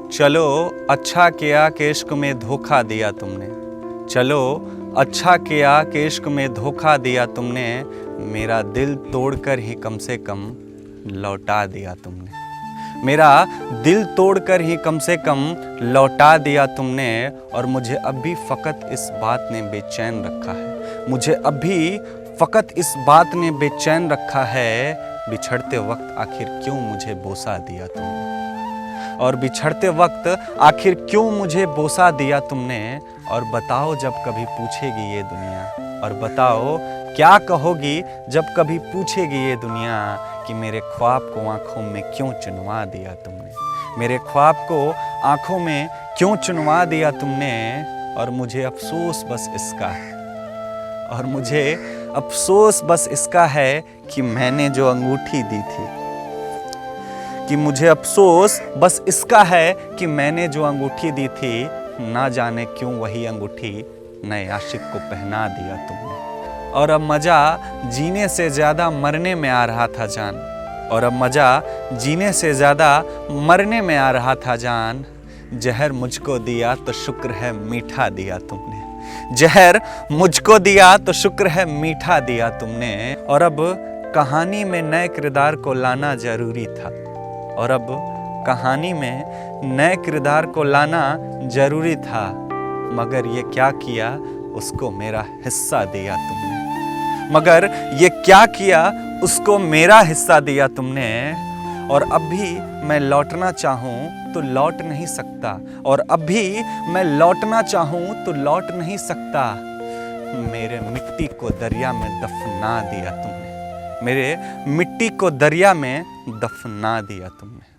चलो अच्छा किया कि इश्क में धोखा दिया तुमने। चलो अच्छा किया कि इश्क में धोखा दिया तुमने। मेरा दिल तोड़कर ही कम से कम लौटा दिया तुमने। मेरा दिल तोड़कर ही कम से कम लौटा दिया तुमने। और मुझे अब भी फ़कत इस बात ने बेचैन रखा है। मुझे अब भी फ़कत इस बात ने बेचैन रखा है, बिछड़ते वक्त आखिर क्यों मुझे बोसा दिया तुमने। और बिछड़ते वक्त आखिर क्यों मुझे बोसा दिया तुमने। और बताओ जब कभी पूछेगी ये दुनिया, और बताओ क्या कहोगी जब कभी पूछेगी ये दुनिया, कि मेरे ख्वाब को आँखों में क्यों चुनवा दिया तुमने। मेरे ख्वाब को आँखों में क्यों चुनवा दिया तुमने। और मुझे अफसोस बस इसका है, और मुझे अफसोस बस इसका है कि मैंने जो अंगूठी दी थी, कि मुझे अफसोस बस इसका है कि मैंने जो अंगूठी दी थी, ना जाने क्यों वही अंगूठी नए आशिक को पहना दिया तुमने। और अब मज़ा जीने से ज़्यादा मरने में आ रहा था जान। और अब मज़ा जीने से ज़्यादा मरने में आ रहा था जान। जहर मुझको दिया तो शुक्र है मीठा दिया तुमने। जहर मुझको दिया तो शुक्र है मीठा दिया तुमने। और अब कहानी में नए किरदार को लाना ज़रूरी था। और अब कहानी में नए किरदार को लाना ज़रूरी था, मगर ये क्या किया उसको मेरा हिस्सा दिया तुमने। मगर ये क्या किया उसको मेरा हिस्सा दिया तुमने। और अब भी मैं लौटना चाहूँ तो लौट नहीं सकता। और अब भी मैं लौटना चाहूँ तो लौट नहीं सकता। मेरे मिट्टी को दरिया में दफना दिया तुमने। मेरे मिट्टी को दरिया में दफना दिया तुमने।